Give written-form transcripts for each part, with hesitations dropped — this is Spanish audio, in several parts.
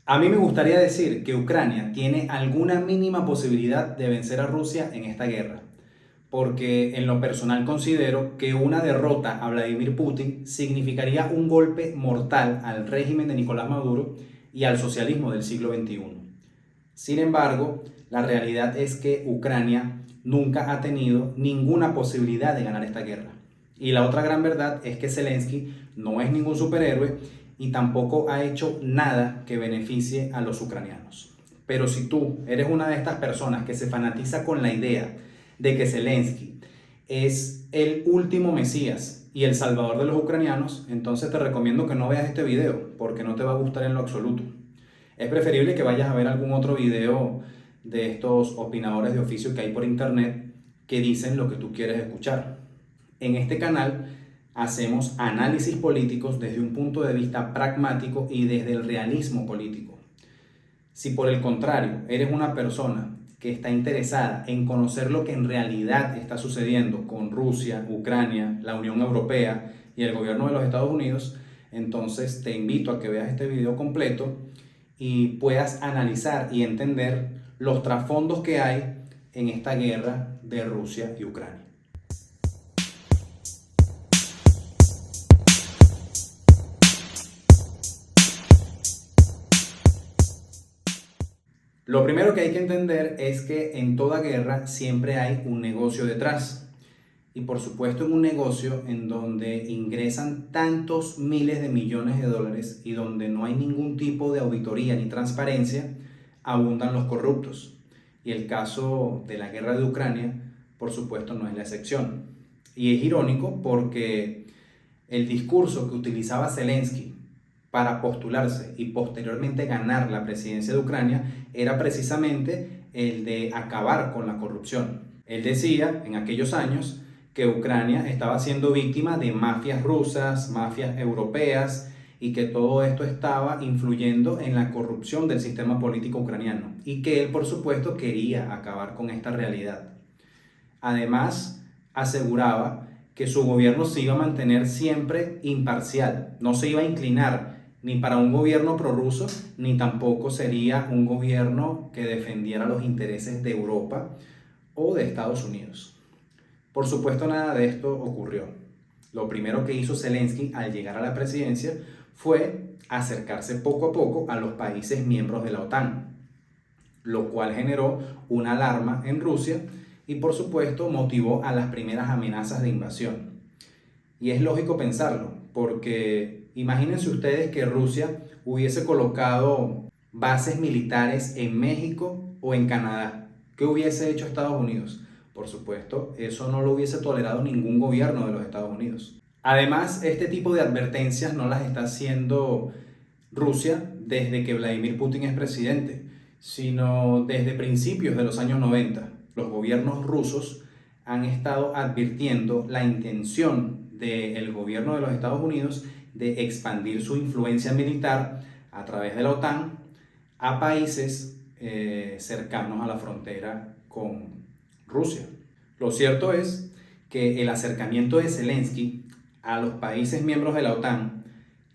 A mí me gustaría decir que Ucrania tiene alguna mínima posibilidad de vencer a Rusia en esta guerra, porque en lo personal considero que una derrota a Vladimir Putin significaría un golpe mortal al régimen de Nicolás Maduro y al socialismo del siglo XXI. Sin embargo, la realidad es que Ucrania nunca ha tenido ninguna posibilidad de ganar esta guerra. Y la otra gran verdad es que Zelensky no es ningún superhéroe y tampoco ha hecho nada que beneficie a los ucranianos. Pero si tú eres una de estas personas que se fanatiza con la idea de que Zelensky es el último Mesías y el salvador de los ucranianos, entonces te recomiendo que no veas este video porque no te va a gustar en lo absoluto. Es preferible que vayas a ver algún otro video de estos opinadores de oficio que hay por internet que dicen lo que tú quieres escuchar. En este canal hacemos análisis políticos desde un punto de vista pragmático y desde el realismo político. Si por el contrario eres una persona que está interesada en conocer lo que en realidad está sucediendo con Rusia, Ucrania, la Unión Europea y el gobierno de los Estados Unidos, entonces te invito a que veas este video completo y puedas analizar y entender los trasfondos que hay en esta guerra de Rusia y Ucrania. Lo primero que hay que entender es que en toda guerra siempre hay un negocio detrás. Y por supuesto en un negocio en donde ingresan tantos miles de millones de dólares y donde no hay ningún tipo de auditoría ni transparencia, abundan los corruptos. Y el caso de la guerra de Ucrania, por supuesto, no es la excepción. Y es irónico porque el discurso que utilizaba Zelensky para postularse y posteriormente ganar la presidencia de Ucrania era precisamente el de acabar con la corrupción. Él decía en aquellos años que Ucrania estaba siendo víctima de mafias rusas, mafias europeas y que todo esto estaba influyendo en la corrupción del sistema político ucraniano y que él por supuesto quería acabar con esta realidad. Además, aseguraba que su gobierno se iba a mantener siempre imparcial, no se iba a inclinar ni para un gobierno prorruso, ni tampoco sería un gobierno que defendiera los intereses de Europa o de Estados Unidos. Por supuesto, nada de esto ocurrió. Lo primero que hizo Zelensky al llegar a la presidencia fue acercarse poco a poco a los países miembros de la OTAN, lo cual generó una alarma en Rusia y por supuesto motivó a las primeras amenazas de invasión. Y es lógico pensarlo, porque imagínense ustedes que Rusia hubiese colocado bases militares en México o en Canadá. ¿Qué hubiese hecho Estados Unidos? Por supuesto, eso no lo hubiese tolerado ningún gobierno de los Estados Unidos. Además, este tipo de advertencias no las está haciendo Rusia desde que Vladimir Putin es presidente, sino desde principios de los años 90. Los gobiernos rusos han estado advirtiendo la intención del gobierno de los Estados Unidos de expandir su influencia militar a través de la OTAN a países cercanos a la frontera con Rusia. Lo cierto es que el acercamiento de Zelensky a los países miembros de la OTAN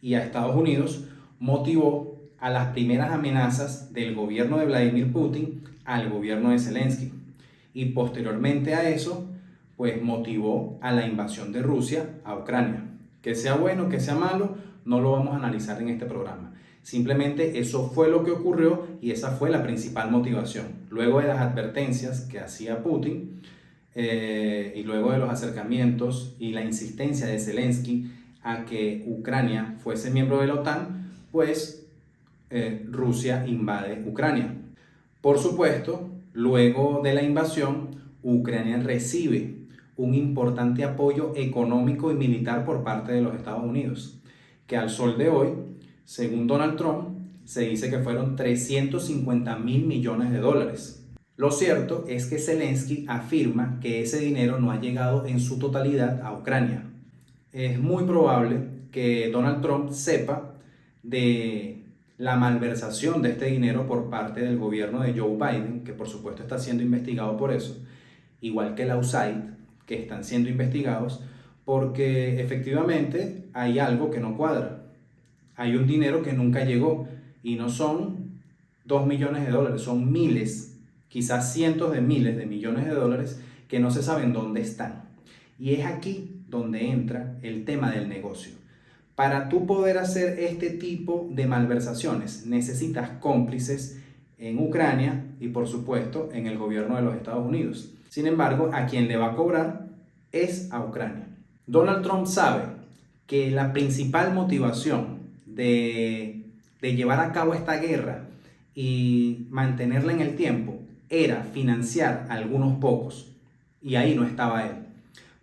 y a Estados Unidos motivó a las primeras amenazas del gobierno de Vladimir Putin al gobierno de Zelensky. Y posteriormente a eso, pues motivó a la invasión de Rusia a Ucrania. Que sea bueno, que sea malo, no lo vamos a analizar en este programa. Simplemente eso fue lo que ocurrió y esa fue la principal motivación. Luego de las advertencias que hacía Putin y luego de los acercamientos y la insistencia de Zelensky a que Ucrania fuese miembro de la OTAN, pues Rusia invade Ucrania. Por supuesto, luego de la invasión, Ucrania recibe un importante apoyo económico y militar por parte de los Estados Unidos, que al sol de hoy, según Donald Trump, se dice que fueron 350.000 millones de dólares. Lo cierto es que Zelensky afirma que ese dinero no ha llegado en su totalidad a Ucrania. Es muy probable que Donald Trump sepa de la malversación de este dinero por parte del gobierno de Joe Biden, que por supuesto está siendo investigado por eso, igual que la USAID, que están siendo investigados, porque efectivamente hay algo que no cuadra. Hay un dinero que nunca llegó Y no son 2 millones de dólares, son miles, quizás cientos de miles de millones de dólares que no se saben dónde están. Y es aquí donde entra el tema del negocio. Para tú poder hacer este tipo de malversaciones necesitas cómplices en Ucrania y por supuesto en el gobierno de los Estados Unidos. Sin embargo, a quien le va a cobrar es a Ucrania. Donald Trump sabe que la principal motivación de llevar a cabo esta guerra y mantenerla en el tiempo era financiar a algunos pocos, y ahí no estaba él.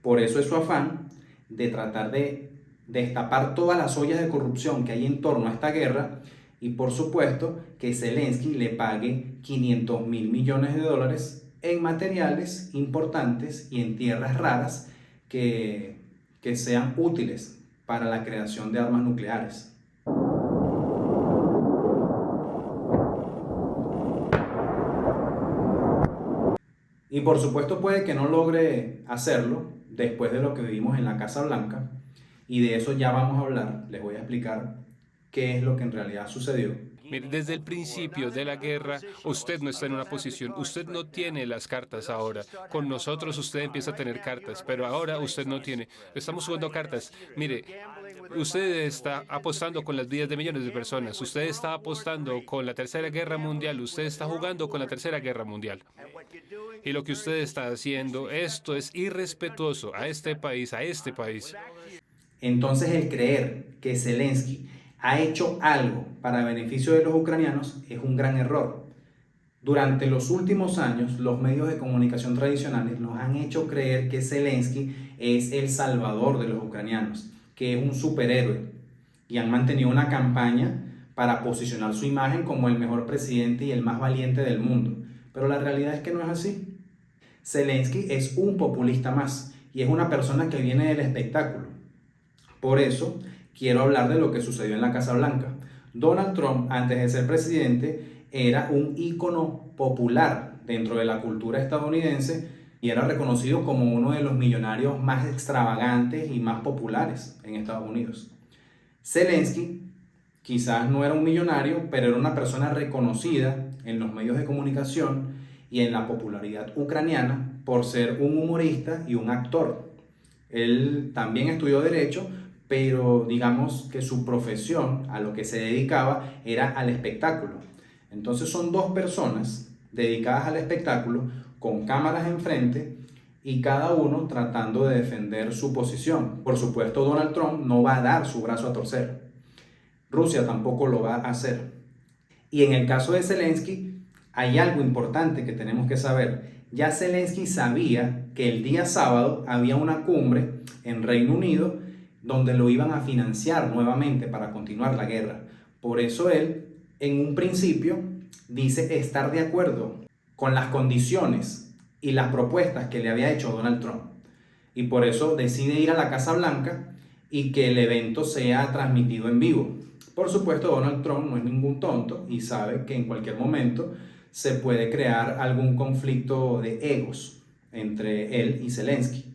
Por eso es su afán de tratar de destapar todas las ollas de corrupción que hay en torno a esta guerra y por supuesto que Zelensky le pague 500.000 millones de dólares en materiales importantes y en tierras raras que sean útiles para la creación de armas nucleares. Y por supuesto puede que no logre hacerlo después de lo que vivimos en la Casa Blanca, y de eso ya vamos a hablar. Les voy a explicar qué es lo que en realidad sucedió. Mire, desde el principio de la guerra, usted no está en una posición, usted no tiene las cartas ahora. Con nosotros usted empieza a tener cartas, pero ahora usted no tiene. Estamos jugando cartas. Mire, usted está apostando con las vidas de millones de personas. Usted está apostando con la Tercera Guerra Mundial. Usted está jugando con la Tercera Guerra Mundial. Y lo que usted está haciendo, esto es irrespetuoso a este país, a este país. Entonces el creer que Zelensky ha hecho algo para beneficio de los ucranianos es un gran error. Durante los últimos años, los medios de comunicación tradicionales nos han hecho creer que Zelensky es el salvador de los ucranianos, que es un superhéroe, y han mantenido una campaña para posicionar su imagen como el mejor presidente y el más valiente del mundo. Pero la realidad es que no es así. Zelensky es un populista más y es una persona que viene del espectáculo. Por eso quiero hablar de lo que sucedió en la Casa Blanca. Donald Trump, antes de ser presidente, era un ícono popular dentro de la cultura estadounidense y era reconocido como uno de los millonarios más extravagantes y más populares en Estados Unidos. Zelensky quizás no era un millonario, pero era una persona reconocida en los medios de comunicación y en la popularidad ucraniana por ser un humorista y un actor. Él también estudió Derecho, pero digamos que su profesión, a lo que se dedicaba, era al espectáculo. Entonces son dos personas dedicadas al espectáculo, con cámaras enfrente y cada uno tratando de defender su posición. Por supuesto, Donald Trump no va a dar su brazo a torcer. Rusia tampoco lo va a hacer. Y en el caso de Zelensky, hay algo importante que tenemos que saber. Ya Zelensky sabía que el día sábado había una cumbre en Reino Unido donde lo iban a financiar nuevamente para continuar la guerra. Por eso él, en un principio, dice estar de acuerdo con las condiciones y las propuestas que le había hecho Donald Trump. Y por eso decide ir a la Casa Blanca y que el evento sea transmitido en vivo. Por supuesto, Donald Trump no es ningún tonto y sabe que en cualquier momento se puede crear algún conflicto de egos entre él y Zelensky.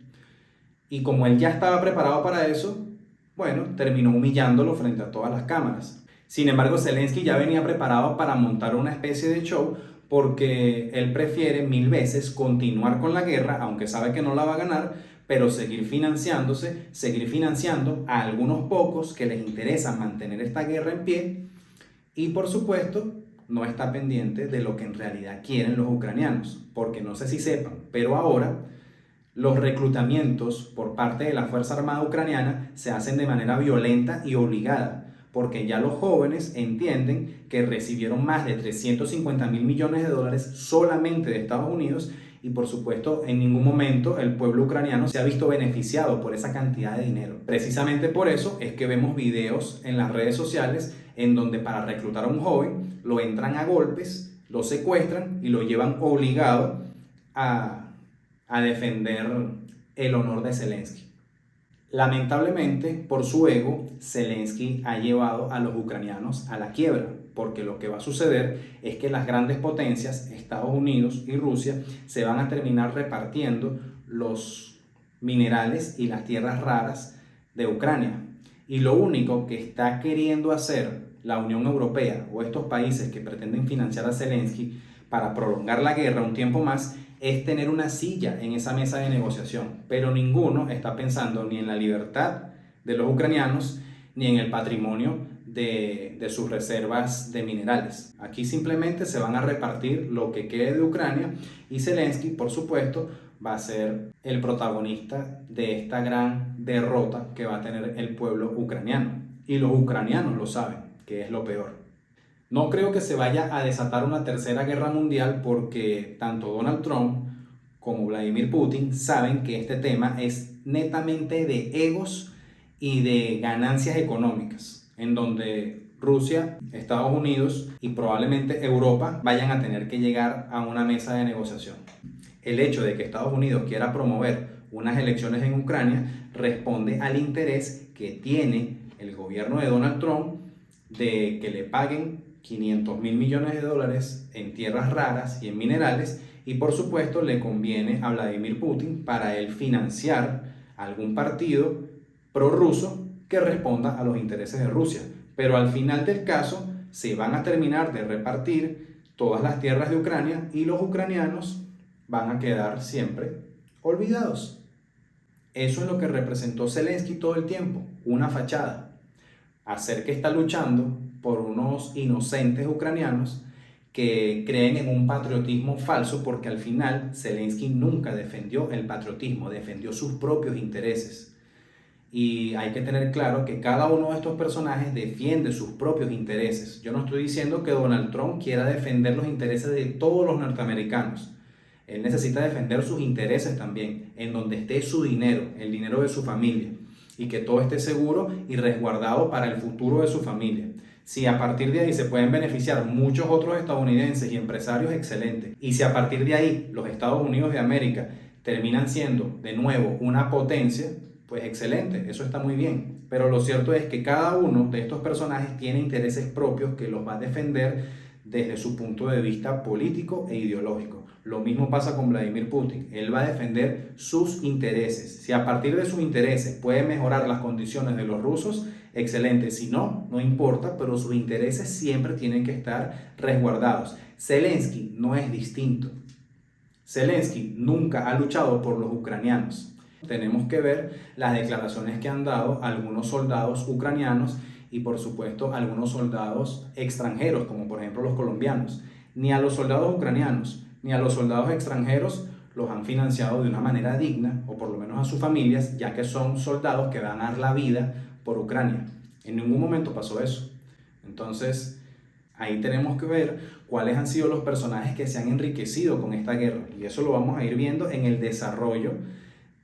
Y como él ya estaba preparado para eso, bueno, terminó humillándolo frente a todas las cámaras. Sin embargo, Zelensky ya venía preparado para montar una especie de show porque él prefiere mil veces continuar con la guerra, aunque sabe que no la va a ganar, pero seguir financiándose, seguir financiando a algunos pocos que les interesa mantener esta guerra en pie y por supuesto no está pendiente de lo que en realidad quieren los ucranianos, porque no sé si sepan, pero ahora los reclutamientos por parte de la Fuerza Armada Ucraniana se hacen de manera violenta y obligada, porque ya los jóvenes entienden que recibieron más de 350.000 millones de dólares solamente de Estados Unidos y por supuesto en ningún momento el pueblo ucraniano se ha visto beneficiado por esa cantidad de dinero. Precisamente por eso es que vemos videos en las redes sociales en donde para reclutar a un joven lo entran a golpes, lo secuestran y lo llevan obligado a defender el honor de Zelensky. Lamentablemente, por su ego, Zelensky ha llevado a los ucranianos a la quiebra, porque lo que va a suceder es que las grandes potencias, Estados Unidos y Rusia, se van a terminar repartiendo los minerales y las tierras raras de Ucrania. Y lo único que está queriendo hacer la Unión Europea o estos países que pretenden financiar a Zelensky para prolongar la guerra un tiempo más es tener una silla en esa mesa de negociación, pero ninguno está pensando ni en la libertad de los ucranianos ni en el patrimonio de sus reservas de minerales. Aquí simplemente se van a repartir lo que quede de Ucrania y Zelensky, por supuesto, va a ser el protagonista de esta gran derrota que va a tener el pueblo ucraniano. Y los ucranianos lo saben, que es lo peor. No creo que se vaya a desatar una tercera guerra mundial porque tanto Donald Trump como Vladimir Putin saben que este tema es netamente de egos y de ganancias económicas, en donde Rusia, Estados Unidos y probablemente Europa vayan a tener que llegar a una mesa de negociación. El hecho de que Estados Unidos quiera promover unas elecciones en Ucrania responde al interés que tiene el gobierno de Donald Trump de que le paguen 500.000 millones de dólares en tierras raras y en minerales, y por supuesto le conviene a Vladimir Putin para él financiar algún partido prorruso que responda a los intereses de Rusia. Pero al final del caso se van a terminar de repartir todas las tierras de Ucrania y los ucranianos van a quedar siempre olvidados. Eso es lo que representó Zelensky todo el tiempo, una fachada. Hacer que está luchando por unos inocentes ucranianos que creen en un patriotismo falso, porque al final Zelensky nunca defendió el patriotismo, defendió sus propios intereses. Y hay que tener claro que cada uno de estos personajes defiende sus propios intereses. Yo no estoy diciendo que Donald Trump quiera defender los intereses de todos los norteamericanos. Él necesita defender sus intereses también, en donde esté su dinero, el dinero de su familia, y que todo esté seguro y resguardado para el futuro de su familia. Si a partir de ahí se pueden beneficiar muchos otros estadounidenses y empresarios, excelentes. Y si a partir de ahí los Estados Unidos de América terminan siendo de nuevo una potencia, pues excelente, eso está muy bien. Pero lo cierto es que cada uno de estos personajes tiene intereses propios que los va a defender desde su punto de vista político e ideológico. Lo mismo pasa con Vladimir Putin. Él va a defender sus intereses. Si a partir de sus intereses puede mejorar las condiciones de los rusos, excelente. Si no, no importa, pero sus intereses siempre tienen que estar resguardados. Zelensky no es distinto. Zelensky nunca ha luchado por los ucranianos. Tenemos que ver las declaraciones que han dado algunos soldados ucranianos y por supuesto algunos soldados extranjeros, como por ejemplo los colombianos. Ni a los soldados ucranianos ni a los soldados extranjeros los han financiado de una manera digna, o por lo menos a sus familias, ya que son soldados que van a dar la vida por Ucrania. En ningún momento pasó eso. Entonces, ahí tenemos que ver cuáles han sido los personajes que se han enriquecido con esta guerra. Y eso lo vamos a ir viendo en el desarrollo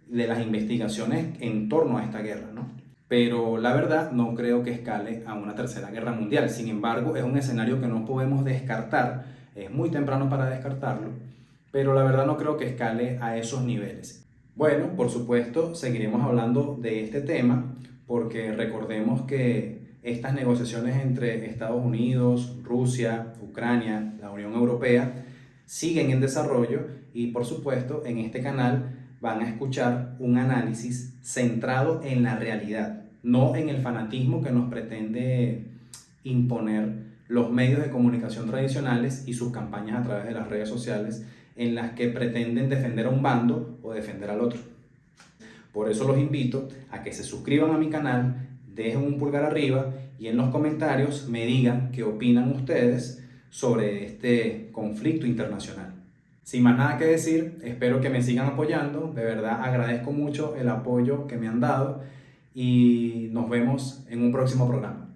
de las investigaciones en torno a esta guerra, ¿no? Pero la verdad no creo que escale a una tercera guerra mundial. Sin embargo, es un escenario que no podemos descartar. Es muy temprano para descartarlo, pero la verdad no creo que escale a esos niveles. Bueno, por supuesto, seguiremos hablando de este tema porque recordemos que estas negociaciones entre Estados Unidos, Rusia, Ucrania, la Unión Europea siguen en desarrollo y por supuesto en este canal van a escuchar un análisis centrado en la realidad, no en el fanatismo que nos pretende imponer los medios de comunicación tradicionales y sus campañas a través de las redes sociales en las que pretenden defender a un bando o defender al otro. Por eso los invito a que se suscriban a mi canal, dejen un pulgar arriba y en los comentarios me digan qué opinan ustedes sobre este conflicto internacional. Sin más nada que decir, espero que me sigan apoyando, de verdad agradezco mucho el apoyo que me han dado y nos vemos en un próximo programa.